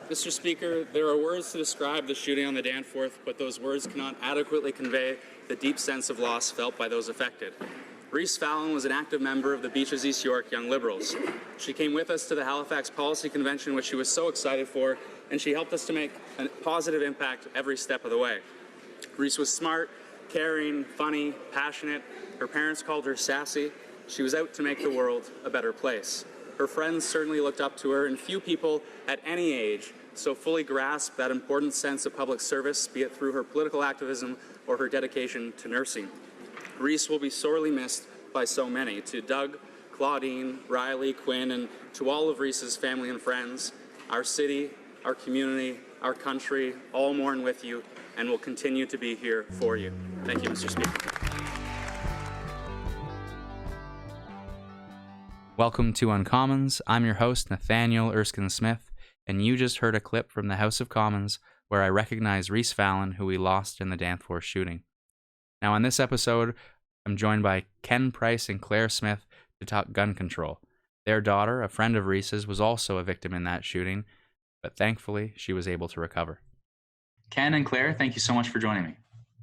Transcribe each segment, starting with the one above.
Mr. Speaker, there are words to describe the shooting on the Danforth, but those words cannot adequately convey the deep sense of loss felt by those affected. Reese Fallon was an active member of the Beaches East York Young Liberals. She came with us to the Halifax Policy Convention, which she was so excited for, and she helped us to make a positive impact every step of the way. Reese was smart, caring, funny, passionate. Her parents called her sassy. She was out to make the world a better place. Her friends certainly looked up to her, and few people at any age so fully grasped that important sense of public service, be it through her political activism or her dedication to nursing. Reese will be sorely missed by so many. To Doug, Claudine, Riley, Quinn, and to all of Reese's family and friends, our city, our community, our country, all mourn with you and will continue to be here for you. Thank you, Mr. Speaker. Welcome to Uncommons. I'm your host, Nathaniel Erskine-Smith, and you just heard a clip from the House of Commons where I recognize Reese Fallon, who we lost in the Danforth shooting. Now, on this episode, I'm joined by Ken Price and Claire Smith to talk gun control. Their daughter, a friend of Reese's, was also a victim in that shooting, but thankfully, she was able to recover. Ken and Claire, thank you so much for joining me.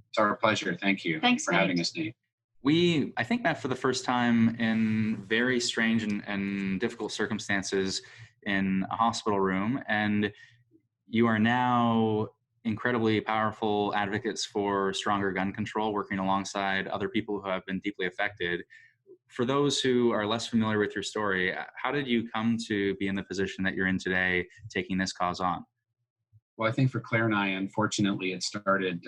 It's our pleasure. Thank you. Thanks for having us, Nate. We, I think, met for the first time in very strange and difficult circumstances in a hospital room, and you are now incredibly powerful advocates for stronger gun control, working alongside other people who have been deeply affected. For those who are less familiar with your story, how did you come to be in the position that you're in today, taking this cause on? Well, I think for Claire and I, unfortunately, it started,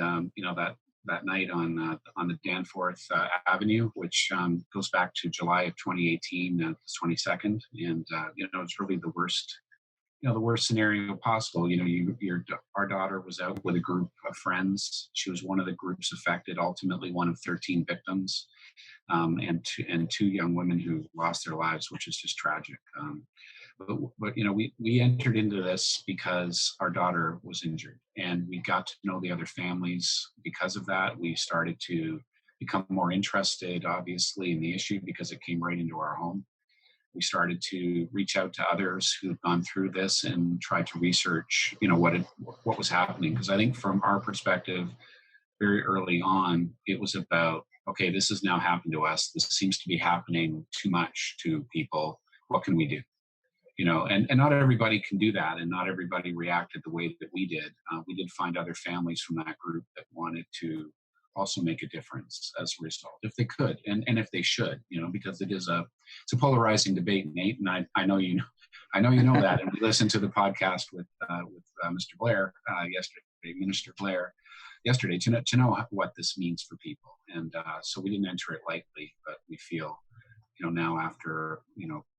that night on the Danforth Avenue, which goes back to July of 2018, the 22nd, and it's really the worst scenario possible. Our daughter was out with a group of friends. She was one of the groups affected, ultimately one of 13 victims, and two young women who lost their lives, which is just tragic. But we entered into this because our daughter was injured, and we got to know the other families. Because of that, we started to become more interested, obviously, in the issue because it came right into our home. We started to reach out to others who'd gone through this and try to research, what was happening. Because I think from our perspective, very early on, it was about, okay, this has now happened to us. This seems to be happening too much to people. What can we do? And not everybody can do that, and not everybody reacted the way that we did. We did find other families from that group that wanted to also make a difference as a result, if they could, and if they should, because it's a polarizing debate, Nate, and I know you know that, and we listened to the podcast with Mr. Blair yesterday, Minister Blair yesterday, to know what this means for people, and so we didn't enter it lightly, but we feel, now after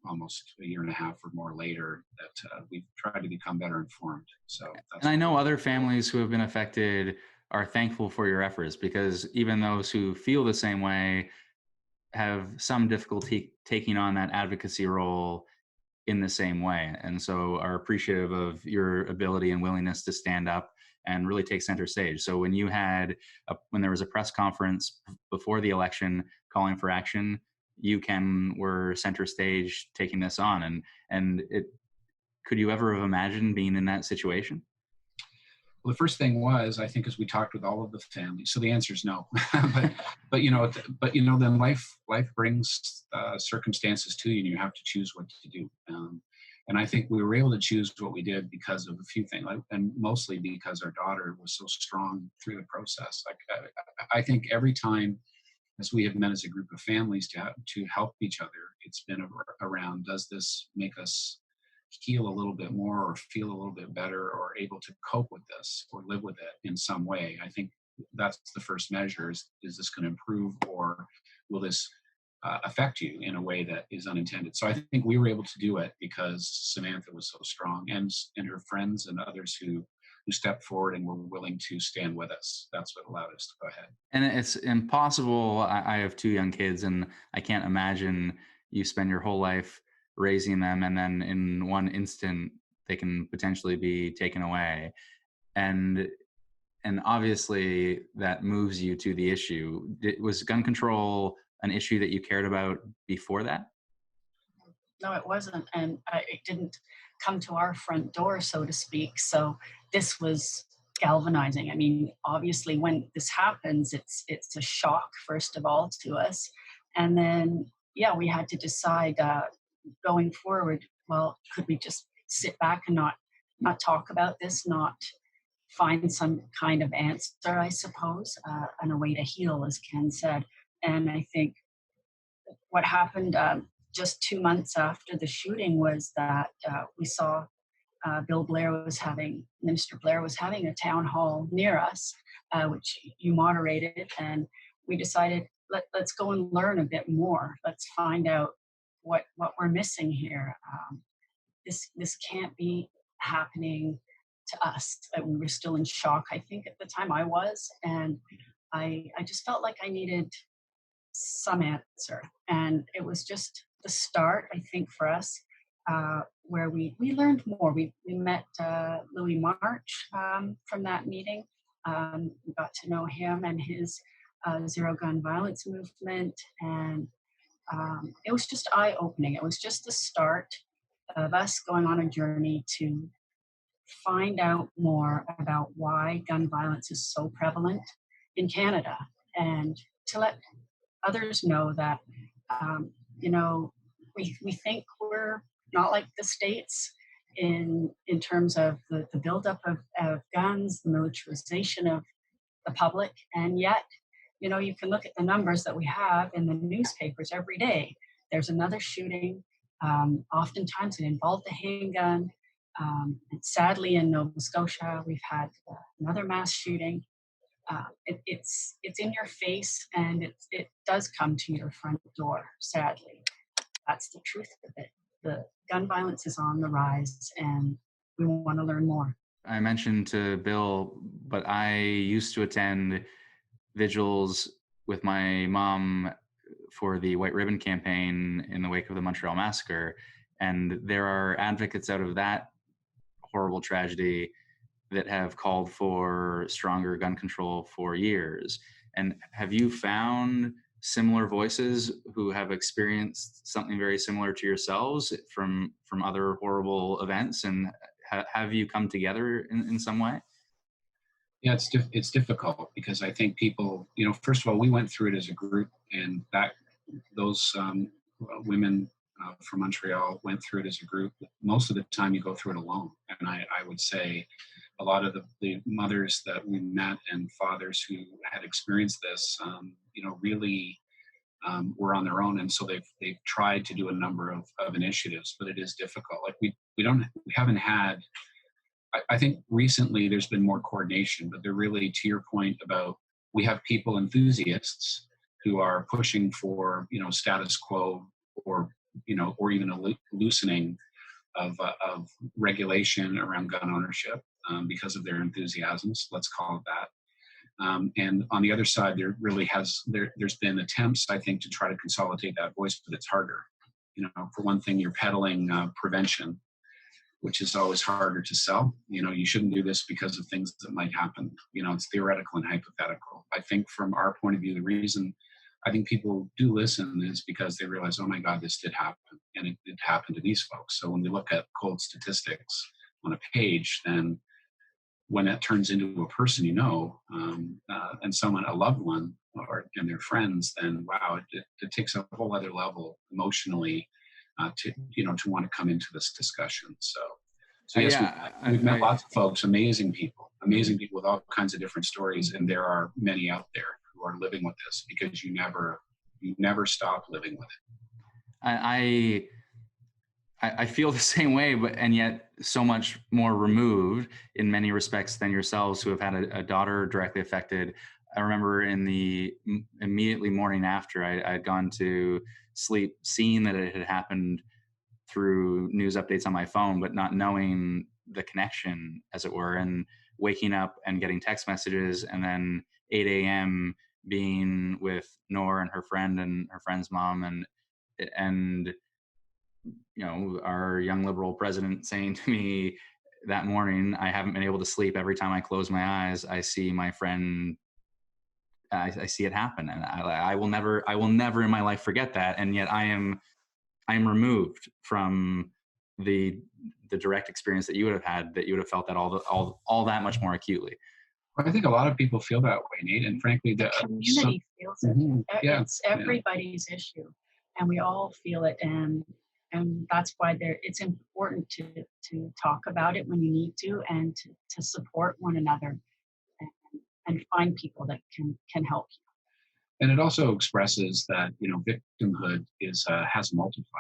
almost a year and a half or more later, that we've tried to become better informed. So, and I know other families who have been affected are thankful for your efforts, because even those who feel the same way have some difficulty taking on that advocacy role in the same way, and so are appreciative of your ability and willingness to stand up and really take center stage. So when when there was a press conference before the election calling for action, you were center stage taking this on, and could you ever have imagined being in that situation? Well, the first thing was, I think, as we talked with all of the families. So the answer is no. but then life brings circumstances to you, and you have to choose what to do. And I think we were able to choose what we did because of a few things, and mostly because our daughter was so strong through the process. I think every time, as we have met as a group of families to help each other, it's been around, does this make us heal a little bit more, or feel a little bit better, or able to cope with this or live with it in some way? I think that's the first measure. Is this going to improve, or will this affect you in a way that is unintended? So I think we were able to do it because Samantha was so strong, and her friends and others who stepped forward and were willing to stand with us. That's what allowed us to go ahead. And it's impossible. I have two young kids, and I can't imagine you spend your whole life raising them, and then in one instant they can potentially be taken away. And obviously that moves you to the issue. Was gun control an issue that you cared about before that? No, it wasn't. And it didn't. come to our front door, so to speak. So this was galvanizing. I mean, obviously, when this happens, it's a shock, first of all, to us, and then yeah, we had to decide going forward. Well, could we just sit back and not talk about this, not find some kind of answer, I suppose, and a way to heal, as Ken said. And I think what happened just 2 months after the shooting was that we saw Minister Blair was having a town hall near us, which you moderated, and we decided let's go and learn a bit more. Let's find out what we're missing here. This can't be happening to us. We were still in shock. I think at the time I was, and I just felt like I needed some answer, and it was just the start, I think, for us, where we learned more. We met Louis March from that meeting. We got to know him and his zero gun violence movement, and it was just eye-opening. It was just the start of us going on a journey to find out more about why gun violence is so prevalent in Canada, and to let others know that, you know, we think we're not like the States in terms of the buildup of guns, the militarization of the public, and yet, you know, you can look at the numbers that we have in the newspapers every day. There's another shooting. Oftentimes it involved a handgun. And sadly, in Nova Scotia, we've had another mass shooting. It's in your face, and it does come to your front door, sadly. That's the truth of it. The gun violence is on the rise, and we want to learn more. I mentioned to Bill, but I used to attend vigils with my mom for the White Ribbon campaign in the wake of the Montreal Massacre. And there are advocates out of that horrible tragedy that have called for stronger gun control for years. And have you found similar voices who have experienced something very similar to yourselves from other horrible events? And have you come together in some way? Yeah, it's difficult because I think people, you know, first of all, we went through it as a group, and those women from Montreal went through it as a group. Most of the time you go through it alone. And I would say a lot of the mothers that we met and fathers who had experienced this, you know, really were on their own. And so they've tried to do a number of initiatives, but it is difficult. Like we haven't had, I think recently there's been more coordination, but they're really, to your point about, we have people, enthusiasts, who are pushing for, you know, status quo, or, you know, or even a loosening of regulation around gun ownership because of their enthusiasms. Let's call it that. And on the other side, there's been attempts, I think, to try to consolidate that voice, but it's harder. You know, for one thing, you're peddling prevention, which is always harder to sell. You know, you shouldn't do this because of things that might happen. You know, it's theoretical and hypothetical. I think from our point of view, the reason I think people do listen is because they realize, oh my God, this did happen. And it did happen to these folks. So when we look at cold statistics on a page, then when that turns into a person, you know, and someone, a loved one, and their friends, then wow, it takes a whole other level emotionally to want to come into this discussion. So yes, Yeah, we've met lots of folks, amazing people with all kinds of different stories, and there are many out there who are living with this, because you never stop living with it. I feel the same way, and yet so much more removed in many respects than yourselves, who have had a daughter directly affected. I remember in the immediately morning after I'd gone to sleep, seeing that it had happened through news updates on my phone, but not knowing the connection, as it were, and waking up and getting text messages, and then 8 a.m. being with Nor and her friend and her friend's mom, and you know, our young Liberal president saying to me that morning, I haven't been able to sleep. Every time I close my eyes, I see my friend, I see it happen. And I will never in my life forget that. And yet I'm removed from the direct experience that you would have had, that you would have felt that all that much more acutely. I think a lot of people feel that way, Nate, and frankly, The community feels it. yeah, It's everybody's issue, and we all feel it, and that's why it's important to talk about it when you need to, and to support one another, and find people that can help you. and it also expresses that victimhood has a multiplier.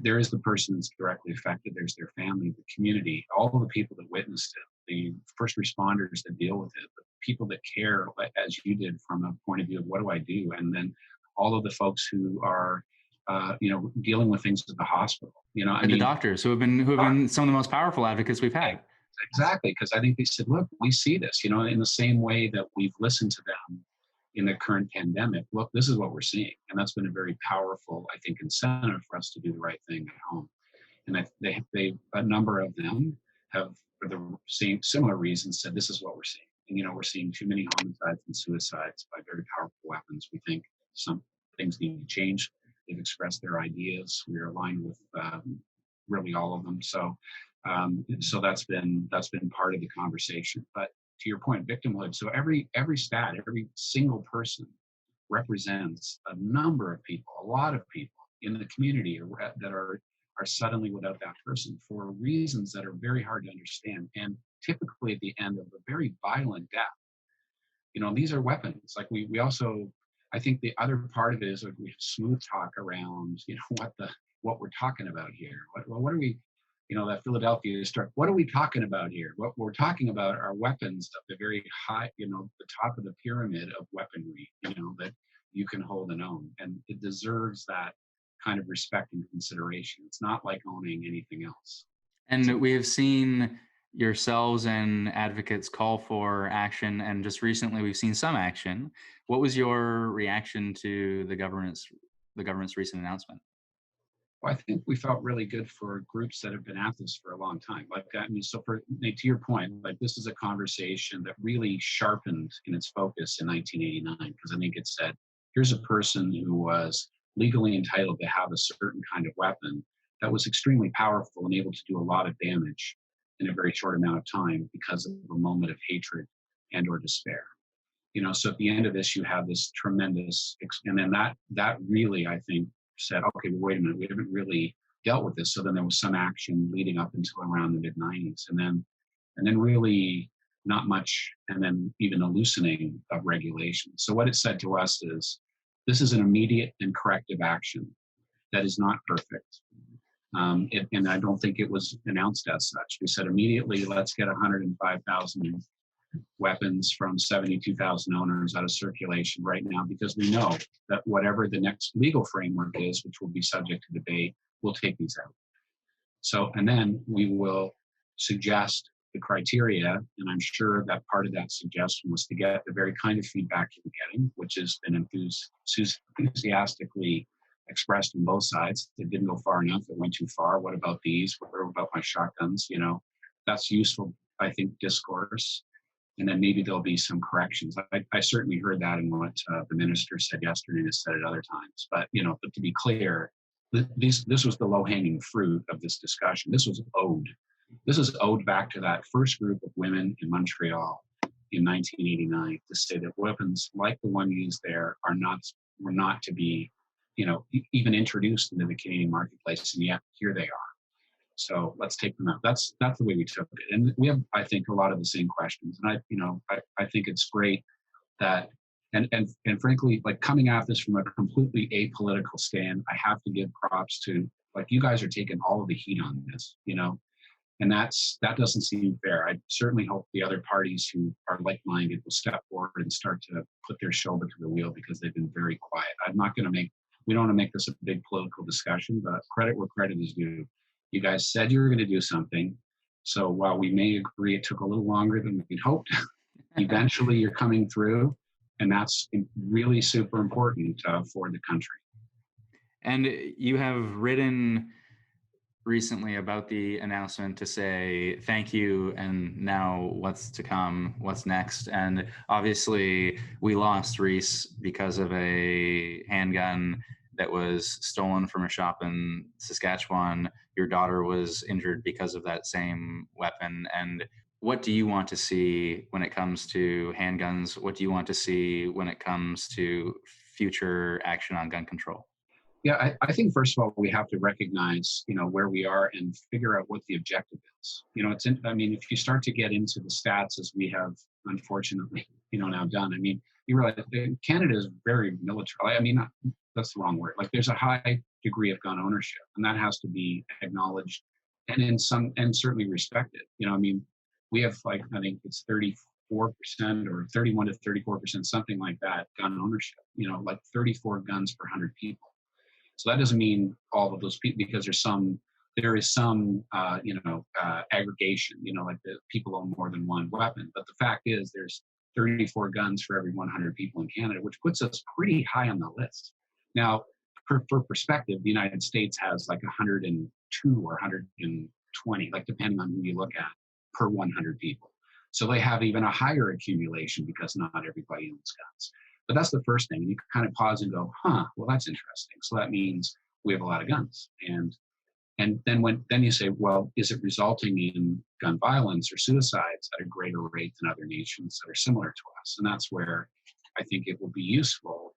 There is the person that's directly affected. There's their family, the community, all of the people that witnessed it, the first responders that deal with it, the people that care, as you did, from a point of view of what do I do, and then all of the folks who are, dealing with things at the hospital. The doctors who have been some of the most powerful advocates we've had. Exactly, because I think they said, look, we see this, in the same way that we've listened to them in the current pandemic. Look, this is what we're seeing. And that's been a very powerful, I think, incentive for us to do the right thing at home. And a number of them have, for the same similar reasons, said this is what we're seeing. And, we're seeing too many homicides and suicides by very powerful weapons. We think some things need to change. They've expressed their ideas. We're aligned with really all of them. So that's been part of the conversation. But to your point, victimhood. So every stat, every single person represents a number of people, a lot of people in the community that are suddenly without that person for reasons that are very hard to understand, and typically at the end of a very violent death. These are weapons. Like we also, I think the other part of it is we have smooth talk around, what we're talking about here. What are we? That Philadelphia start. What are we talking about here? What we're talking about are weapons of the very high, the top of the pyramid of weaponry, that you can hold and own. And it deserves that kind of respect and consideration. It's not like owning anything else. And we have seen yourselves and advocates call for action, and just recently we've seen some action. What was your reaction to the government's recent announcement? Well, I think we felt really good for groups that have been at this for a long time. So to your point, this is a conversation that really sharpened in its focus in 1989, because I think it said, here's a person who was legally entitled to have a certain kind of weapon that was extremely powerful and able to do a lot of damage in a very short amount of time because of a moment of hatred and or despair. So at the end of this, you have this tremendous, and then that really, I think, said, okay, well, wait a minute, we haven't really dealt with this. So then there was some action leading up until around the mid-90s, and then really not much, and then even a loosening of regulation. So what it said to us is, this is an immediate and corrective action that is not perfect. And I don't think it was announced as such. We said immediately, let's get 105,000 weapons from 72,000 owners out of circulation right now, because we know that whatever the next legal framework is, which will be subject to debate, we'll take these out. So, and then we will suggest the criteria, and I'm sure that part of that suggestion was to get the very kind of feedback you're getting, which has been enthusiastically expressed on both sides. It didn't go far enough, it went too far. What about these? What about my shotguns? That's useful, I think, discourse. And then maybe there'll be some corrections. I certainly heard that in what the minister said yesterday and has said at other times. But to be clear, this was the low-hanging fruit of this discussion. This was owed back to that first group of women in Montreal in 1989 to say that weapons like the one used there were not to be, even introduced into the Canadian marketplace, and yet here they are. So let's take them out. That's the way we took it. And we have, I think, a lot of the same questions. And I think it's great that, and frankly, coming at this from a completely apolitical stand, I have to give props to, you guys are taking all of the heat on this, and that doesn't seem fair. I certainly hope the other parties who are like-minded will step forward and start to put their shoulder to the wheel, because they've been very quiet. We don't want to make this a big political discussion, but credit where credit is due. You guys said you were going to do something. So while we may agree it took a little longer than we'd hoped, eventually you're coming through, and that's really super important for the country. And you have written recently about the announcement to say thank you, and now what's to come, what's next. And obviously we lost Reese because of a handgun that was stolen from a shop in Saskatchewan, your daughter was injured because of that same weapon. And what do you want to see when it comes to handguns? What do you want to see when it comes to future action on gun control? Yeah, I think first of all we have to recognize, where we are and figure out what the objective is. I mean, if you start to get into the stats as we have unfortunately, now done. I mean, you realize that Canada is very military. I mean, that's the wrong word. Like, there's a high degree of gun ownership, and that has to be acknowledged and certainly respected. I mean, we have, like, I think it's 34% or 31 to 34%, something like that, gun ownership. Like 34 guns per 100 people. So that doesn't mean all of those people, because there is some aggregation, like the people own more than one weapon. But the fact is there's 34 guns for every 100 people in Canada, which puts us pretty high on the list. Now, for perspective, the United States has like 102 or 120, like depending on who you look at, per 100 people. So they have even a higher accumulation because not everybody owns guns. But that's the first thing. You kind of pause and go, well, that's interesting. So that means we have a lot of guns. And then you say, well, is it resulting in gun violence or suicides at a greater rate than other nations that are similar to us? And that's where I think it will be useful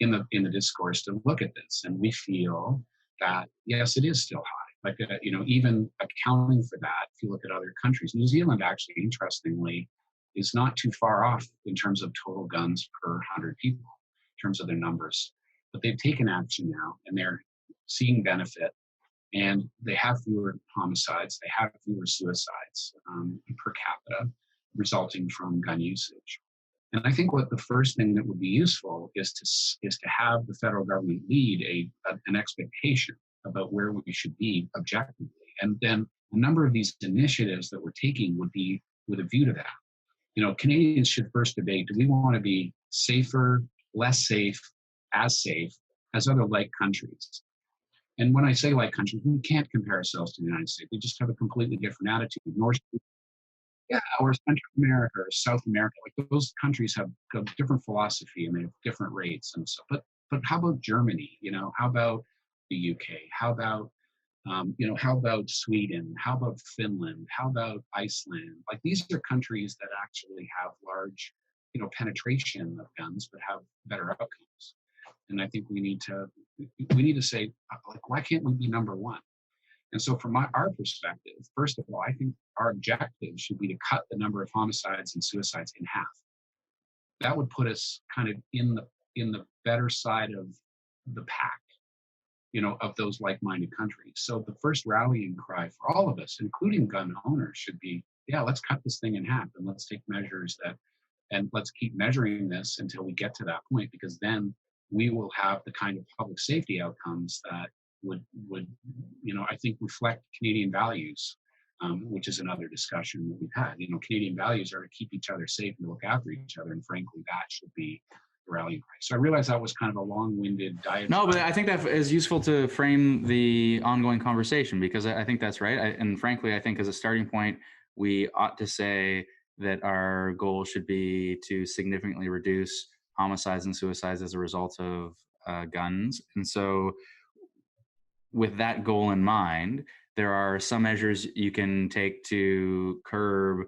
in the discourse to look at this. And we feel that, yes, it is still high. Like, even accounting for that, if you look at other countries, New Zealand actually, interestingly, is not too far off in terms of total guns per 100 people, in terms of their numbers. But they've taken action now, and they're seeing benefit, and they have fewer homicides, they have fewer suicides per capita resulting from gun usage. And I think what the first thing that would be useful is to have the federal government lead an expectation about where we should be objectively. And then a number of these initiatives that we're taking would be with a view to that. Canadians should first debate, do we want to be safer, less safe as other like countries? And when I say like countries, we can't compare ourselves to the United States. We just have a completely different attitude. Or Central America or South America, like those countries have a different philosophy and they have different rates and so. But how about Germany? How about the UK? How about how about Sweden? How about Finland? How about Iceland? Like, these are countries that actually have large, penetration of guns, but have better outcomes. And I think we need to say, like, why can't we be number one? And so from our perspective, first of all, I think our objective should be to cut the number of homicides and suicides in half. That would put us kind of in the better side of the pack, of those like-minded countries. So the first rallying cry for all of us, including gun owners, should be, let's cut this thing in half, and let's take measures and let's keep measuring this until we get to that point, because then we will have the kind of public safety outcomes that would I think reflect Canadian values, which is another discussion that we've had. Canadian values are to keep each other safe and to look after each other, and frankly, that should be the rallying cry. So I realize that was kind of a long-winded diatribe. No, but I think that is useful to frame the ongoing conversation, because I think that's right. And frankly, I think as a starting point, we ought to say that our goal should be to significantly reduce homicides and suicides as a result of guns. And so with that goal in mind, there are some measures you can take to curb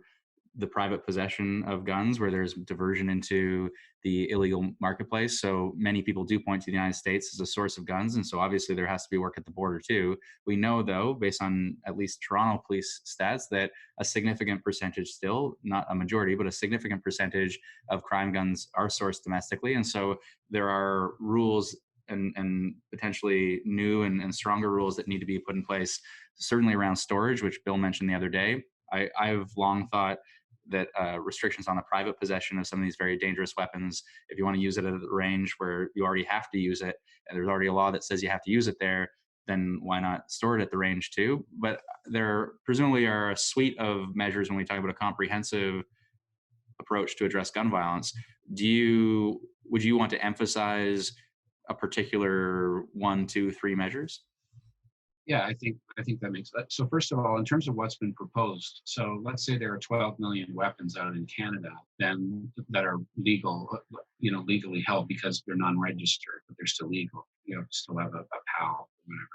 the private possession of guns, where there's diversion into the illegal marketplace. So many people do point to the United States as a source of guns. And so obviously there has to be work at the border too. We know, though, based on at least Toronto police stats, that a significant percentage, still not a majority, but a significant percentage of crime guns are sourced domestically. And so there are rules and potentially new and stronger rules that need to be put in place, certainly around storage, which Bill mentioned the other day. I've long thought that restrictions on the private possession of some of these very dangerous weapons, if you want to use it at a range where you already have to use it, and there's already a law that says you have to use it there, then why not store it at the range too? But there presumably are a suite of measures when we talk about a comprehensive approach to address gun violence. Would you want to emphasize a particular 1, 2, 3 measures? Yeah, I think that makes that. So first of all, in terms of what's been proposed, so let's say there are 12 million weapons out in Canada, then that are legal, legally held because they're non-registered, but they're still legal. Still have a PAL, whatever.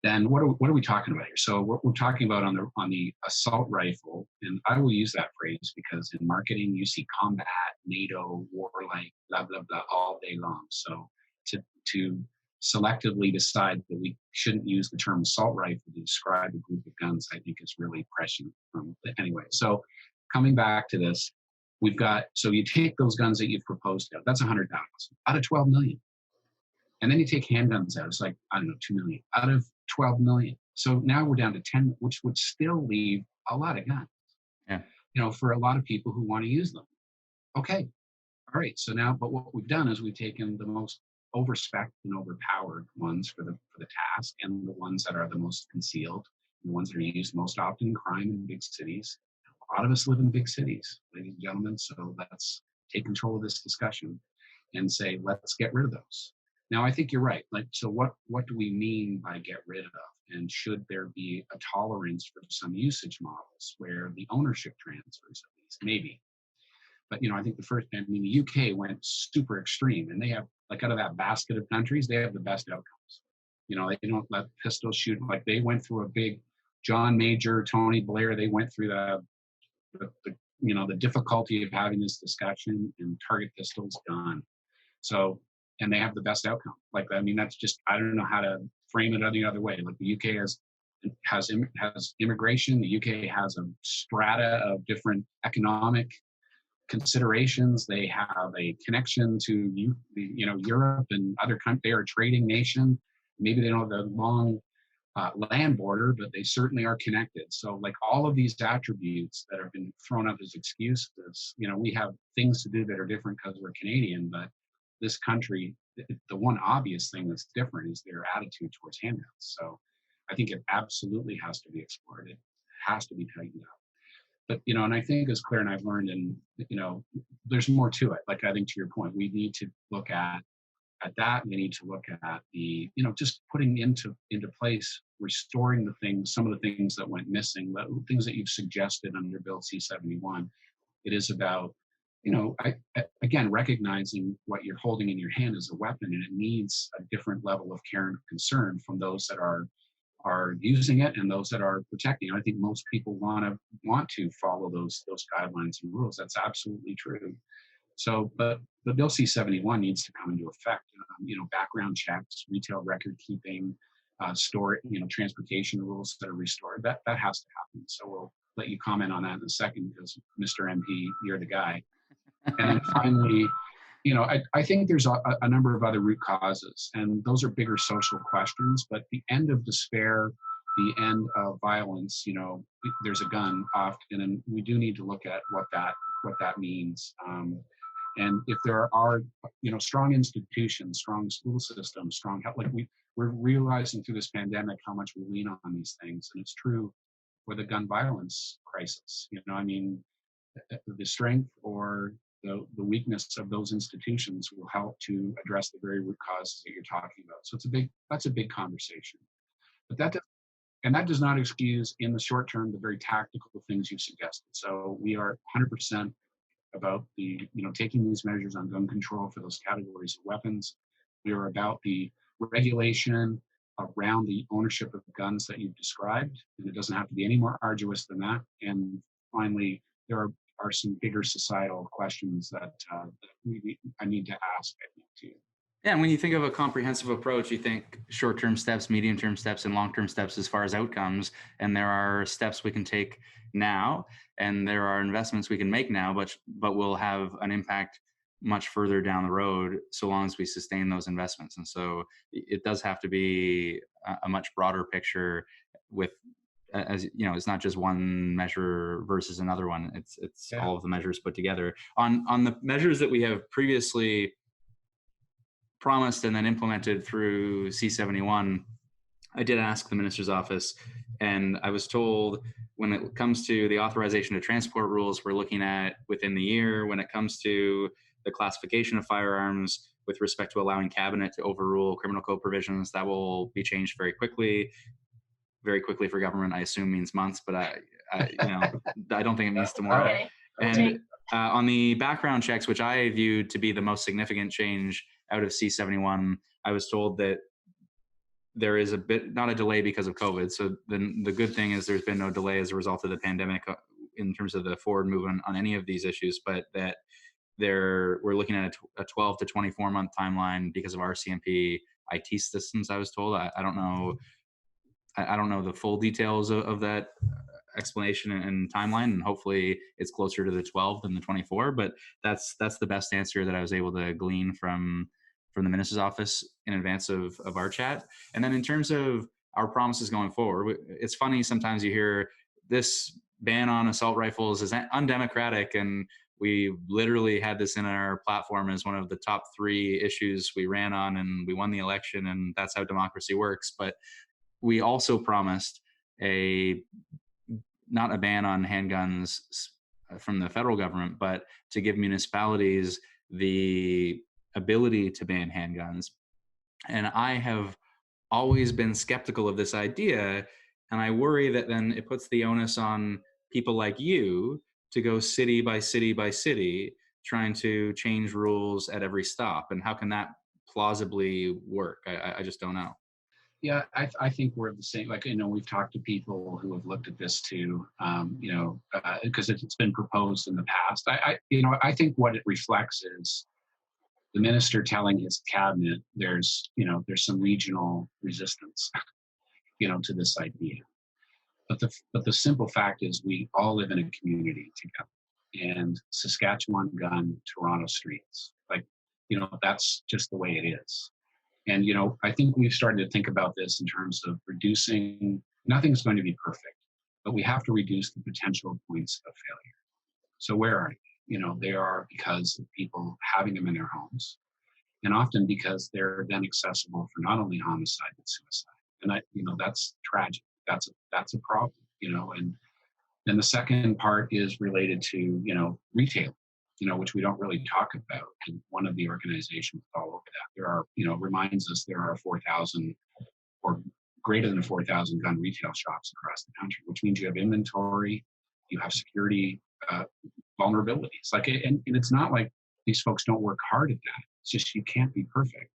Then what are we talking about here? So we're talking about on the assault rifle, and I will use that phrase because in marketing you see combat, NATO, warlike, blah blah blah all day long. So to selectively decide that we shouldn't use the term assault rifle to describe a group of guns, I think is really prescient. Anyway, so coming back to this, so you take those guns that you've proposed out, that's 100,000 out of 12 million. And then you take handguns out, it's like, I don't know, 2 million out of 12 million. So now we're down to 10, which would still leave a lot of guns, Yeah. for a lot of people who want to use them. Okay. All right. So now, but what we've done is we've taken the most overspec and overpowered ones for the task, and the ones that are the most concealed, the ones that are used most often in crime in big cities. A lot of us live in big cities, ladies and gentlemen. So let's take control of this discussion and say, let's get rid of those. Now, I think you're right. Like, so what do we mean by get rid of? And should there be a tolerance for some usage models where the ownership transfers at least? Maybe. But, I think the UK went super extreme, and they have, like, out of that basket of countries, they have the best outcomes. They don't let pistols shoot. Like, they went through a big John Major, Tony Blair, they went through the difficulty of having this discussion, and target pistols done. So, and they have the best outcome. Like, I mean, that's just, I don't know how to frame it any other way. Like, the UK has immigration. The UK has a strata of different economic considerations. They have a connection to Europe and other countries. They are a trading nation. Maybe they don't have the long land border, but they certainly are connected. So, like, all of these attributes that have been thrown up as excuses, we have things to do that are different because we're Canadian, but this country, the one obvious thing that's different is their attitude towards handguns. So I think it absolutely has to be explored. It has to be tightened up. But, and I think, as Claire and I've learned, and, there's more to it. Like, I think, to your point, we need to look at that. We need to look at the, just putting into place, restoring some of the things that went missing, the things that you've suggested under Bill C-71. It is about, again, recognizing what you're holding in your hand as a weapon, and it needs a different level of care and concern from those that are using it and those that are protecting. I think most people want to follow those guidelines and rules. That's absolutely true. So, but the Bill C-71 needs to come into effect. Background checks, retail record keeping, transportation rules that are restored. That has to happen. So we'll let you comment on that in a second, because Mr. MP, you're the guy. And then finally, I think there's a number of other root causes, and those are bigger social questions. But the end of despair, the end of violence, there's a gun often, and we do need to look at what that means. And if there are, strong institutions, strong school systems, strong health, like we're realizing through this pandemic how much we lean on these things, and it's true for the gun violence crisis. The strength or the weakness of those institutions will help to address the very root causes that you're talking about. So that's a big conversation. But that does not excuse in the short term the very tactical things you've suggested. So we are 100% about taking these measures on gun control for those categories of weapons. We are about the regulation around the ownership of guns that you've described, and it doesn't have to be any more arduous than that. And finally, there are some bigger societal questions that I need to ask, I think, too. Yeah, and when you think of a comprehensive approach, you think short-term steps, medium-term steps, and long-term steps as far as outcomes. And there are steps we can take now, and there are investments we can make now, but will have an impact much further down the road, so long as we sustain those investments. And so it does have to be a much broader picture with, as it's not just one measure versus another one. It's all of the measures put together. On the measures that we have previously promised and then implemented through C-71, I did ask the minister's office, and I was told when it comes to the authorization to transport rules, we're looking at within the year. When it comes to the classification of firearms, with respect to allowing cabinet to overrule criminal code provisions. That will be changed very quickly. Very quickly for government, I assume, means months, but I don't think it means tomorrow. Okay. And on the background checks, which I viewed to be the most significant change out of C-71, I was told that there is not a delay because of COVID. So then the good thing is there's been no delay as a result of the pandemic in terms of the forward movement on any of these issues, but that we're looking at a 12 to 24 month timeline because of RCMP IT systems, I was told. I don't know. I don't know the full details of that explanation and timeline, and hopefully it's closer to the 12 than the 24. But that's the best answer that I was able to glean from the minister's office in advance of our chat. And then in terms of our promises going forward, it's funny sometimes you hear this ban on assault rifles is undemocratic, and we literally had this in our platform as one of the top 3 issues we ran on, and we won the election, and that's how democracy works. But we also promised not a ban on handguns from the federal government, but to give municipalities the ability to ban handguns. And I have always been skeptical of this idea, and I worry that then it puts the onus on people like you to go city by city by city trying to change rules at every stop. And how can that plausibly work? I just don't know. Yeah, I think we're the same. Like, we've talked to people who have looked at this too, because it's been proposed in the past. I think what it reflects is the minister telling his cabinet there's some regional resistance, to this idea. But the simple fact is we all live in a community together, and Saskatchewan gun, Toronto streets, that's just the way it is. And, I think we've started to think about this in terms of reducing, nothing's going to be perfect, but we have to reduce the potential points of failure. So where are they? They are because of people having them in their homes, and often because they're then accessible for not only homicide, but suicide. And that's tragic. That's a problem, and then the second part is related to, retail, which we don't really talk about. And one of the organizations all over that, there are, reminds us there are 4,000 or greater than 4,000 gun retail shops across the country, which means you have inventory, you have security vulnerabilities. And it's not like these folks don't work hard at that. It's just you can't be perfect.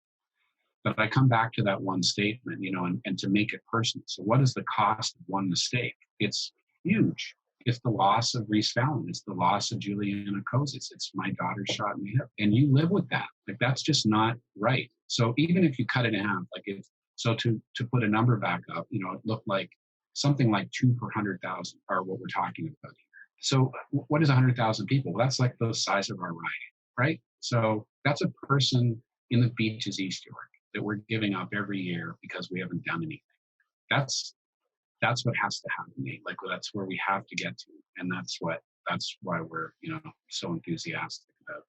But I come back to that one statement, and to make it personal. So what is the cost of one mistake? It's huge. It's the loss of Reese Fallon. It's the loss of Juliana Kozis. It's my daughter shot in the hip. And you live with that. That's just not right. So even if you cut it in half, to put a number back up, it looked like something like 2 per 100,000 are what we're talking about here. So what is 100,000 people? Well, that's like the size of our riding, right? So that's a person in the Beaches East York that we're giving up every year because we haven't done anything. That's what has to happen, Nate. That's where we have to get to, and that's why we're so enthusiastic about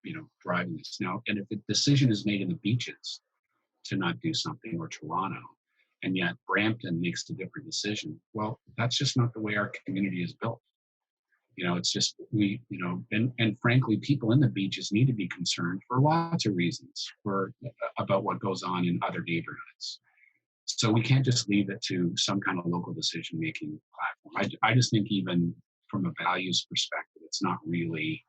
driving this now. And if the decision is made in the Beaches to not do something, or Toronto, and yet Brampton makes a different decision, well, that's just not the way our community is built. It's just and frankly, people in the Beaches need to be concerned for lots of reasons about what goes on in other neighborhoods. So we can't just leave it to some kind of local decision-making platform. I just think even from a values perspective, it's not really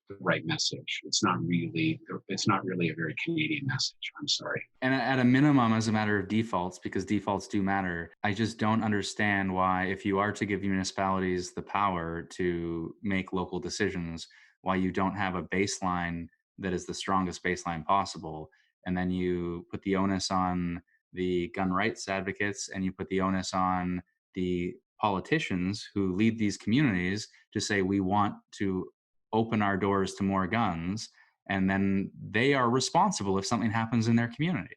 the right message. It's not really a very Canadian message. I'm sorry. And at a minimum, as a matter of defaults, because defaults do matter, I just don't understand why, if you are to give municipalities the power to make local decisions, why you don't have a baseline that is the strongest baseline possible. And then you put the onus on the gun rights advocates, and you put the onus on the politicians who lead these communities to say, we want to open our doors to more guns, and then they are responsible if something happens in their community.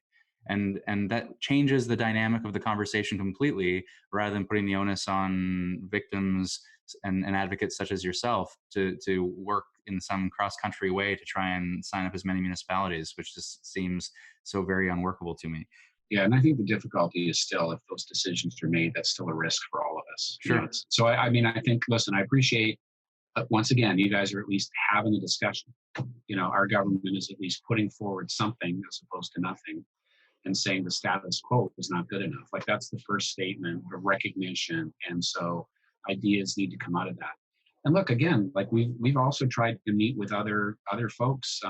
And that changes the dynamic of the conversation completely, rather than putting the onus on victims and advocates such as yourself to work in some cross-country way to try and sign up as many municipalities, which just seems so very unworkable to me. Yeah, and I think the difficulty is still, if those decisions are made, that's still a risk for all of us. Sure. So I think, listen, I appreciate But once again, you guys are at least having a discussion. Our government is at least putting forward something as opposed to nothing, and saying the status quo is not good enough. Like, that's the first statement of recognition. And so ideas need to come out of that. And look, again, like we've also tried to meet with other folks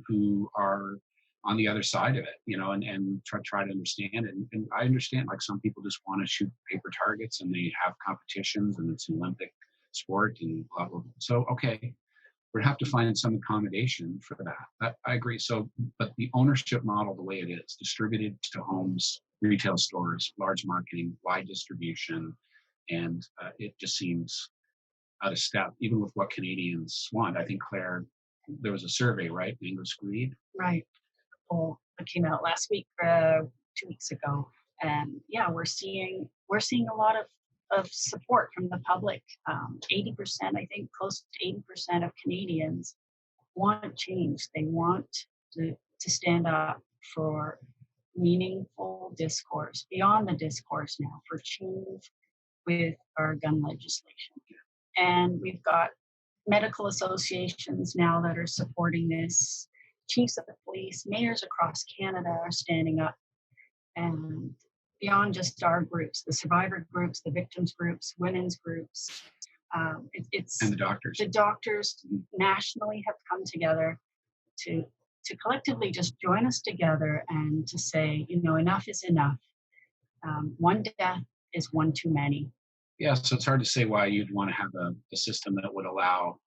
who are on the other side of it, and try to understand it. And I understand, like, some people just want to shoot paper targets and they have competitions and it's an Olympic sport and blah, blah, blah. So, okay, we'd have to find some accommodation for that. I agree. So, but the ownership model, the way it is, distributed to homes, retail stores, large marketing, wide distribution, and it just seems out of step, even with what Canadians want. I think, Claire, there was a survey, right? English Greed. Right. Well, it came out last week, 2 weeks ago, and yeah, we're seeing a lot of support from the public. 80%, I think, close to 80% of Canadians want change. They want to stand up for meaningful discourse, beyond the discourse now, for change with our gun legislation. And we've got medical associations now that are supporting this. Chiefs of the police, mayors across Canada are standing up. And beyond just our groups, the survivor groups, the victims groups, women's groups, it's And the doctors. The doctors nationally have come together to collectively just join us together and to say, enough is enough. One death is one too many. Yeah, so it's hard to say why you'd want to have a system that would allow,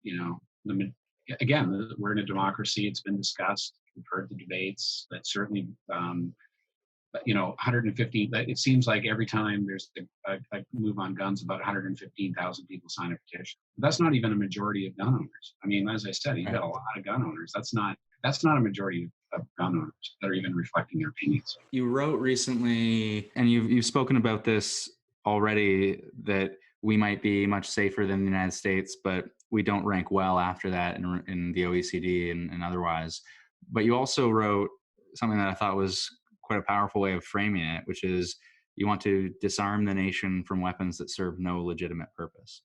again, we're in a democracy. It's been discussed. We've heard the debates. That certainly, 150. It seems like every time there's a move on guns, about 115,000 people sign a petition. That's not even a majority of gun owners. I mean, as I said, you've got a lot of gun owners. That's not a majority of gun owners that are even reflecting their opinions. You wrote recently, and you've spoken about this already, that we might be much safer than the United States, but we don't rank well after that in the OECD and otherwise. But you also wrote something that I thought was quite a powerful way of framing it, which is you want to disarm the nation from weapons that serve no legitimate purpose.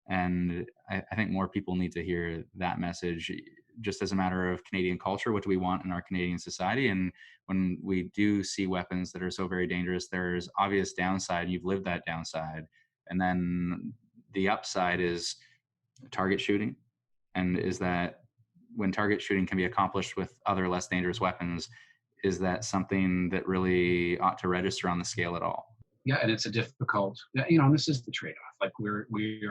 And I think more people need to hear that message, just as a matter of Canadian culture. What do we want in our Canadian society? And when we do see weapons that are so very dangerous, there's obvious downside. You've lived that downside. And then the upside is target shooting. And is that when target shooting can be accomplished with other less dangerous weapons, is that something that really ought to register on the scale at all? Yeah, and it's a difficult, and this is the trade-off. Like we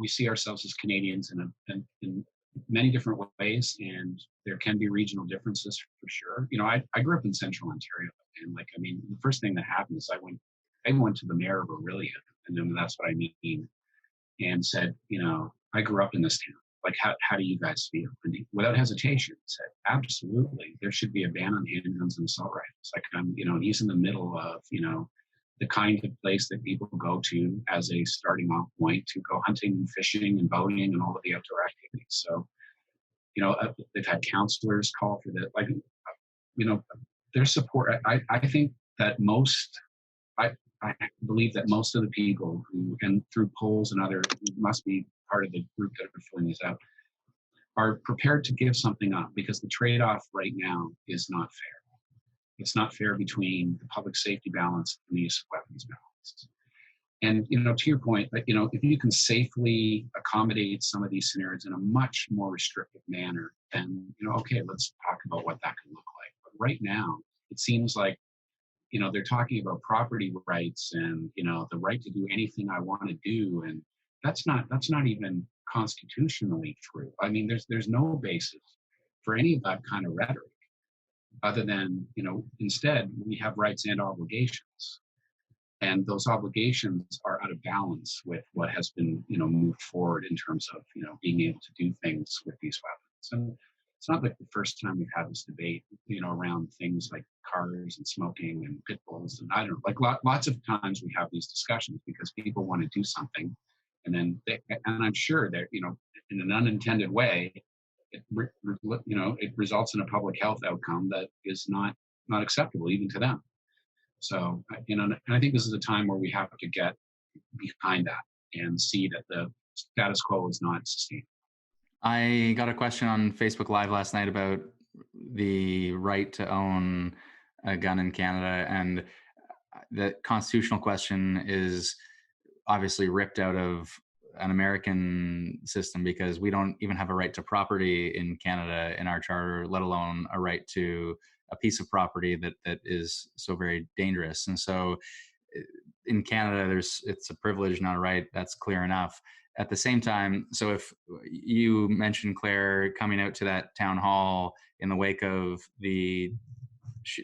see ourselves as Canadians in many different ways, and there can be regional differences for sure. I grew up in Central Ontario, and the first thing that happened is I went to the mayor of Orillia, and then that's what I mean, and said, I grew up in this town. Like, how do you guys feel? And he, without hesitation, said, absolutely, there should be a ban on handguns and assault rifles. Like, he's in the middle of, the kind of place that people go to as a starting off point to go hunting and fishing and boating and all of the outdoor activities. So, they've had counselors call for that. Like, their support. I think that I believe that most of the people who, and through polls and other, must be part of the group that are filling these out, are prepared to give something up, because the trade-off right now is not fair. It's not fair between the public safety balance and the use of weapons balance. And, to your point, if you can safely accommodate some of these scenarios in a much more restrictive manner, then, okay, let's talk about what that can look like. But right now, it seems like, they're talking about property rights and, the right to do anything I want to do. And that's not even constitutionally true. I mean, there's no basis for any of that kind of rhetoric, other than, instead we have rights and obligations. And those obligations are out of balance with what has been, moved forward in terms of, being able to do things with these weapons. And it's not like the first time we've had this debate, around things like cars and smoking and pit bulls. And I don't know, like lots of times we have these discussions because people want to do something. And then, and I'm sure that, in an unintended way, it results in a public health outcome that is not acceptable even to them. So, and I think this is a time where we have to get behind that and see that the status quo is not sustainable. I got a question on Facebook Live last night about the right to own a gun in Canada, and the constitutional question is obviously ripped out of an American system because we don't even have a right to property in Canada in our charter, let alone a right to a piece of property that is so very dangerous. And so in Canada, it's a privilege, not a right. That's clear enough. At the same time, so if you mentioned, Claire, coming out to that town hall in the wake of the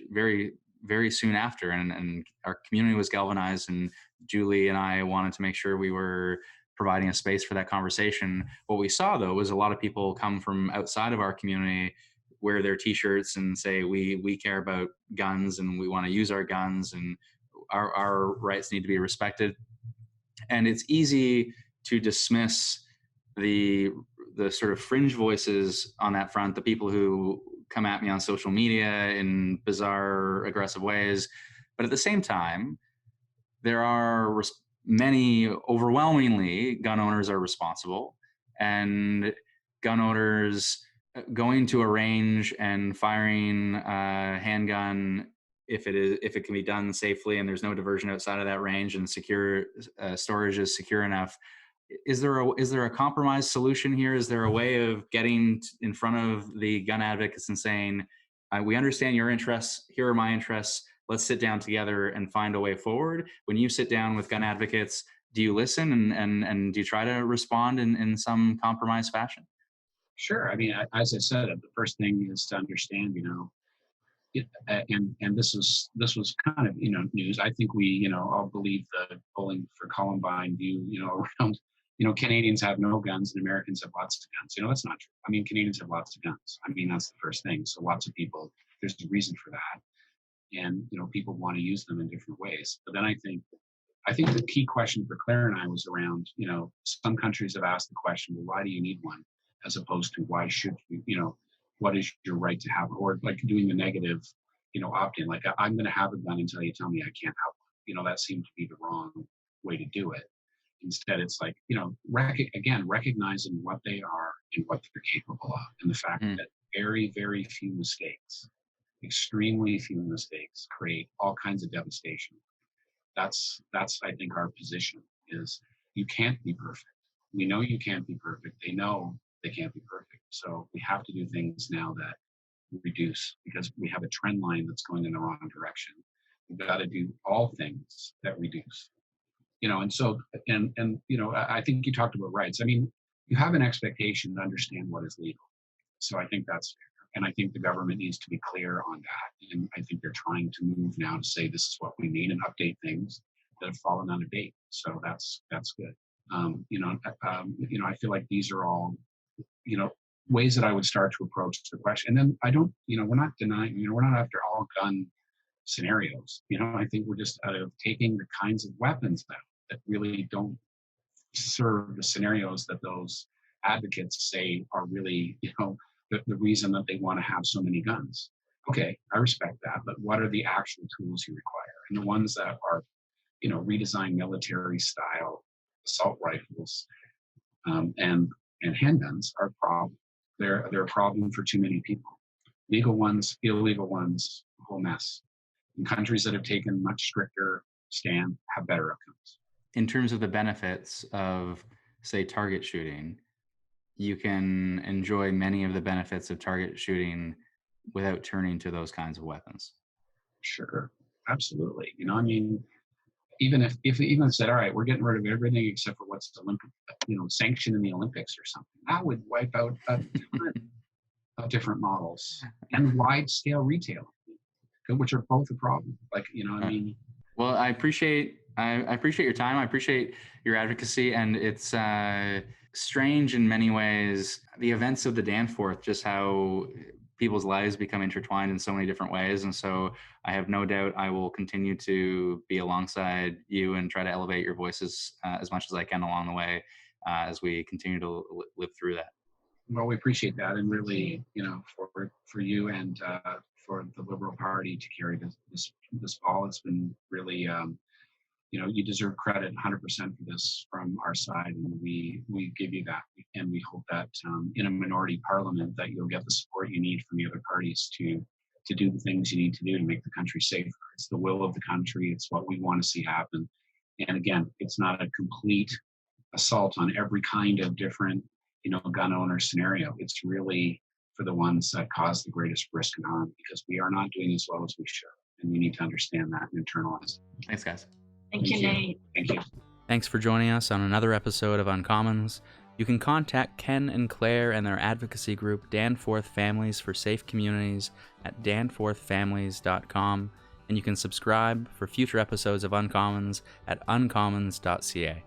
very, very soon after, and our community was galvanized, and Julie and I wanted to make sure we were providing a space for that conversation. What we saw, though, was a lot of people come from outside of our community, wear their T-shirts and say, we care about guns and we want to use our guns, and our rights need to be respected. And it's easy to dismiss the sort of fringe voices on that front, the people who come at me on social media in bizarre, aggressive ways. But at the same time, there are many, overwhelmingly, gun owners are responsible, and gun owners going to a range and firing a handgun, if it can be done safely and there's no diversion outside of that range and secure storage is secure enough. Is there a compromise solution here? Is there a way of getting in front of the gun advocates and saying, we understand your interests, here are my interests, let's sit down together and find a way forward? When you sit down with gun advocates, do you listen and do you try to respond in some compromise fashion? Sure. I mean, as I said, the first thing is to understand, and this was kind of news. I think we all believe the Bowling for Columbine view around Canadians have no guns and Americans have lots of guns. That's not true. I mean, Canadians have lots of guns. I mean, that's the first thing. So lots of people, there's a reason for that, and people want to use them in different ways. But then I think the key question for Claire and I was around, some countries have asked the question, well, why do you need one, as opposed to why should you, what is your right to have, or like doing the negative, opt-in, like I'm going to have a gun until you tell me I can't have one. That seemed to be the wrong way to do it. Instead, it's like, recognizing what they are and what they're capable of, and the fact that very, very few mistakes, extremely few mistakes, create all kinds of devastation. That's I think our position is, you can't be perfect. We know you can't be perfect. They know they can't be perfect. So we have to do things now that reduce, because we have a trend line that's going in the wrong direction. We've got to do all things that reduce. And so, I think you talked about rights. I mean, you have an expectation to understand what is legal. So I think that's fair. And I think the government needs to be clear on that. And I think they're trying to move now to say, this is what we need, and update things that have fallen out of date. So that's good. I feel like these are all, ways that I would start to approach the question. And then I don't, we're not denying, we're not after all gun scenarios. I think we're just out of taking the kinds of weapons that really don't serve the scenarios that those advocates say are really, the reason that they want to have so many guns. Okay, I respect that, but what are the actual tools you require? And the ones that are, redesigned military style assault rifles and handguns are a problem. They're a problem for too many people. Legal ones, illegal ones, a whole mess. And countries that have taken much stricter stand have better outcomes. In terms of the benefits of, say, target shooting, you can enjoy many of the benefits of target shooting without turning to those kinds of weapons. Sure, absolutely. I mean, even if even said, all right, we're getting rid of everything except for what's Olympic, sanctioned in the Olympics or something, that would wipe out a ton of different models and wide scale retail, which are both a problem. Like, I mean. Well, I appreciate your time. I appreciate your advocacy, and it's strange in many ways, the events of the Danforth, just how people's lives become intertwined in so many different ways. And so I have no doubt I will continue to be alongside you and try to elevate your voices as much as I can along the way as we continue to live through that. Well, we appreciate that, and really, for you and for the Liberal Party to carry this ball, it's been really, you deserve credit 100% for this from our side, and we give you that, and we hope that in a minority parliament that you'll get the support you need from the other parties to do the things you need to do to make the country safer. It's the will of the country. It's what we want to see happen. And again, it's not a complete assault on every kind of different, gun owner scenario. It's really for the ones that cause the greatest risk and harm, because we are not doing as well as we should. And we need to understand that and internalize it. Thanks, guys. Thank you, Nate. Thank you. Thanks for joining us on another episode of Uncommons. You can contact Ken and Claire and their advocacy group, Danforth Families for Safe Communities, at danforthfamilies.com, and you can subscribe for future episodes of Uncommons at uncommons.ca.